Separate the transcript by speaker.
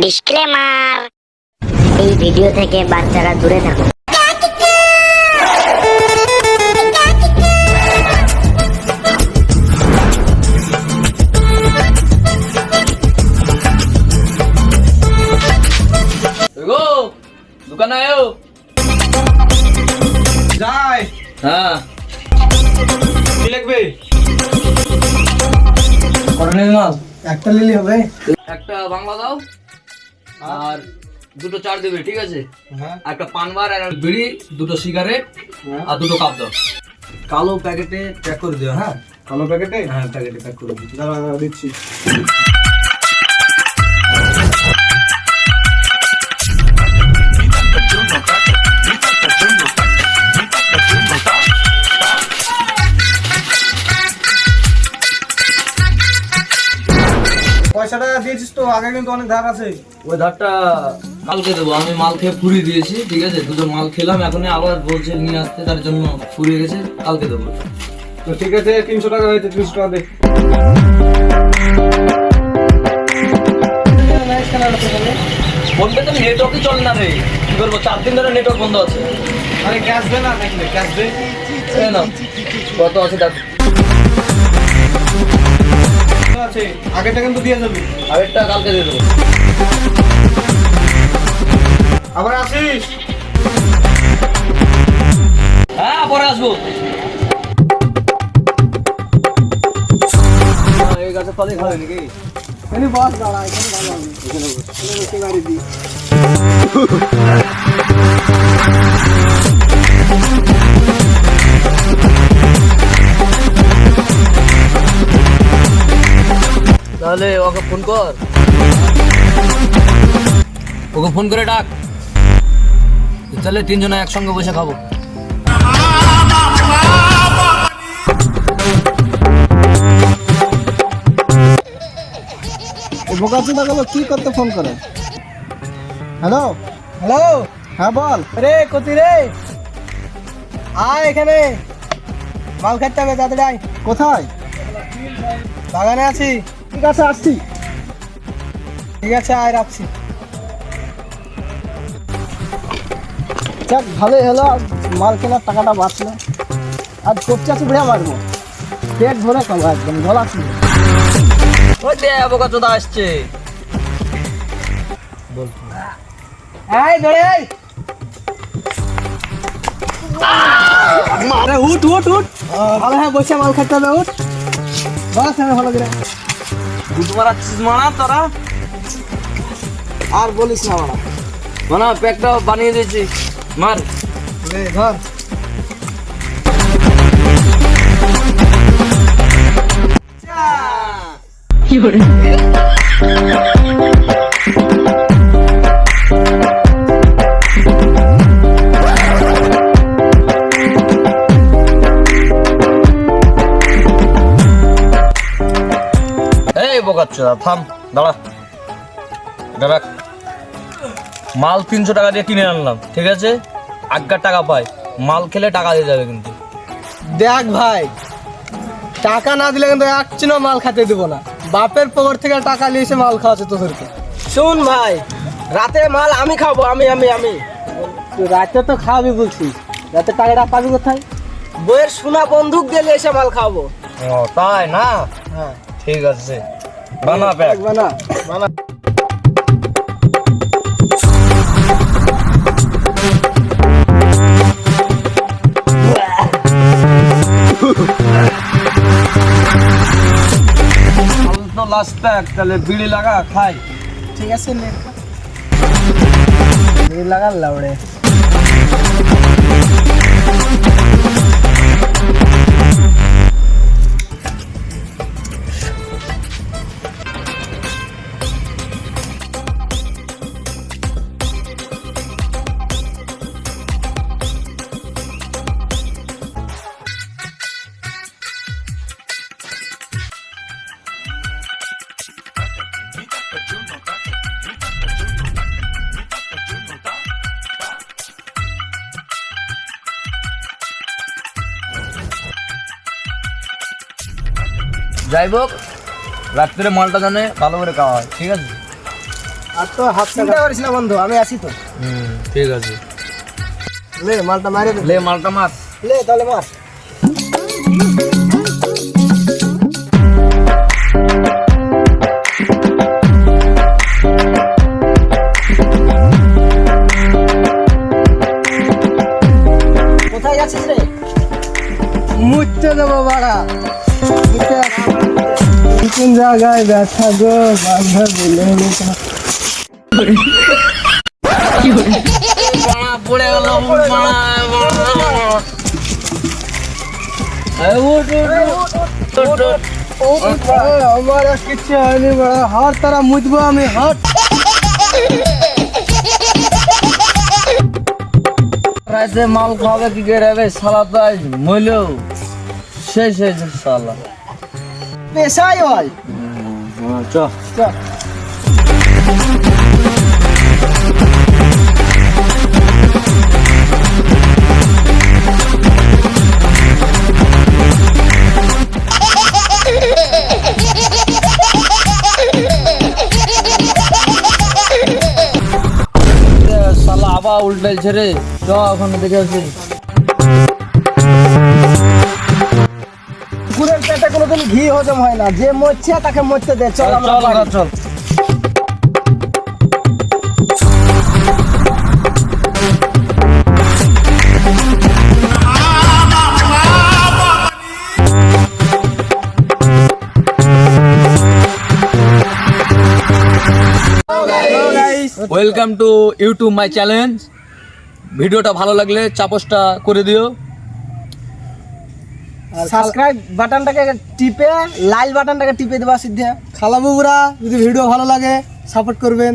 Speaker 1: Disclaimer, এই video থেকে বাচ্চারা দূরে থাকুন।
Speaker 2: দোকানে আয়ো
Speaker 3: যাই।
Speaker 2: হ্যাঁ
Speaker 3: কি লাগবে?
Speaker 2: কটা নেবে মাল?
Speaker 3: একটা লিলি হবে।
Speaker 2: একটা বাংলা দাও আর দুটো চার দেবে, ঠিক আছে?
Speaker 3: হ্যাঁ
Speaker 2: একটা পানবার আর বিড়ি, দুটো সিগারেট আর দুটো কাপ দাও। কালো প্যাকেটে প্যাক করে দিও। হ্যাঁ
Speaker 3: কালো প্যাকেটে।
Speaker 2: হ্যাঁ প্যাকেটে প্যাক করে দিও।
Speaker 3: দাঁড়া দাঁড়া দিচ্ছি। পয়সাটা দিয়েছিস তো? আগে কিন্তু অনেক ধার আছে।
Speaker 2: ওই ধারটা কালকে দেবো। আমি মাল খেয়ে ফুরিয়ে দিয়েছি, ঠিক আছে? দুটো মাল খেলাম, এখনই আবার বলছে নিয়ে আসতে, তার জন্য ফুরিয়ে গেছে। কালকে দেবো।
Speaker 3: তো ঠিক আছে, 300 টাকা হয়েছে, 300 টাকা দে।
Speaker 2: ফোনপে তো নেটওয়ার্কই চলে না রে, কি করবো? 4 দিন ধরে নেটওয়ার্ক বন্ধ আছে।
Speaker 3: আরে ক্যাশ দে না, দেখলে ক্যাশ দে।
Speaker 2: এই নাও, কত আছে দেখ।
Speaker 3: আছে, আগেরটা কিন্তু দিয়ে যাবি।
Speaker 2: আরেকটা কালকে দিয়ে দেবো।
Speaker 3: আবার আসিস।
Speaker 2: হ্যাঁ পরে আসবো। এই গাছের তলে খাবে নাকি?
Speaker 3: এখানে বস, দাঁড়া, এখানে ভালো হবে। এখানে বসে গাড়ি দি।
Speaker 2: তাহলে ওকে ফোন কর, ওকে ফোন করে ডাক। তাহলে তিনজনে একসঙ্গে বসে খাবো।
Speaker 3: বোকাচোদা গুলো কি করতে ফোন করে? হ্যালো হ্যালো, হ্যাঁ বল। রে কোথায় রে? আয় এখানে, মাল খাইতে হবে, তাড়াতাড়ি আয়। কোথায়? বাগানে আছি। ঠিক আছে, আসছি। ঠিক আছে, আয়, রাখছি। যাক, ভালোই হলো, মাল কেনার টাকাটা বাঁচলো। আর চোপচাচি ভরে মারবো, পেট ভরে খাবো, একদম গলা ছিল।
Speaker 2: ওই দে বোকাচোদা আসছে।
Speaker 3: এই ধরে এই। আরে উঠ উঠ উঠ, ভালো হ্যাঁ বসে মাল খাইতে হবে, উঠ। বস আমি ভালো করে।
Speaker 2: দুধ মারাচ্ছিস মারা তোরা?
Speaker 3: আর বলিস না মারা।
Speaker 2: মানা প্যাকটা বানিয়ে দিয়েছি, মার।
Speaker 3: লে ধর।
Speaker 2: কি করে? এই বোকাচ্চোদা থাম, দাঁড়া দাঁড়া। মাল 300 টাকা দিয়ে কিনে আনলাম, ঠিক আছে? আজ্ঞার টাকা পাই, মাল খেলে টাকা দিয়ে যাবে কিন্তু।
Speaker 3: দেখ ভাই, টাকা না দিলে কিন্তু এক চিনো মাল খেতে দেবো না। বাপের পকেট থেকে টাকা নিয়ে এসে মাল খাওয়াচ্ছে তোদেরকে। শুন ভাই, রাতে মাল আমি খাবো, আমি আমি আমি রাতে তো খাওয়াবি বলছিস, রাতে টাকাটা পাবি কোথায়? বইয়ের সোনা বন্দুক দিয়ে এসে মাল খাবো।
Speaker 2: ও তাই না?
Speaker 3: হ্যাঁ
Speaker 2: ঠিক আছে, বানা প্যাক।
Speaker 3: বানা বানা।
Speaker 2: তো লাস্ট প্যাক, তাহলে বিড়ি লাগা, খাই।
Speaker 3: ঠিক আছে, নে লাগা লাউড়ে।
Speaker 2: যাই হোক, রাত্রে মালটা জানে ভালো করে খাওয়া হয়, ঠিক আছে?
Speaker 3: আর তো হাত চিন্তা করিস না বন্ধু, আমি আসি তো।
Speaker 2: ঠিক আছে,
Speaker 3: লে মালটা মারে দে।
Speaker 2: লে মালটা মার।
Speaker 3: লে তাহলে মার। কোথায় যাচ্ছিস রে? মুছতে দেবো বাড়া। কোন জায়গায় ব্যথা গো বান্ধব বলে
Speaker 2: পড়ে গেল।
Speaker 3: আমার আর কিচ্ছু হয়নি বড়া, হাত তারা মুছবো আমি, হাত।
Speaker 2: রাতে মাল খাবে কি করে রে শালা, তো আজ মইলেও শেষ হয়েছে শালা।
Speaker 3: পেশাই হয়।
Speaker 2: চ
Speaker 3: চল।
Speaker 2: শালা আবার উল্টাইছে রে, চ ওখানে দেখে আসি।
Speaker 3: কুকুরের পেটে কোনোদিন ঘি হজম হয় না, যে মরছে তাকে মরতে দে। চল আমরা
Speaker 2: চল
Speaker 3: বাড়ি।
Speaker 2: চল। Welcome to YouTube my challenge. ভিডিওটা ভালো লাগলে চাপোসটা করে দিও।
Speaker 3: সাবস্ক্রাইব বাটনটাকে টিপে লাল বাটনটাকে টিপে দেবা সিদ্ধে। খালাবুরা যদি ভিডিও ভালো লাগে সাপোর্ট করবেন।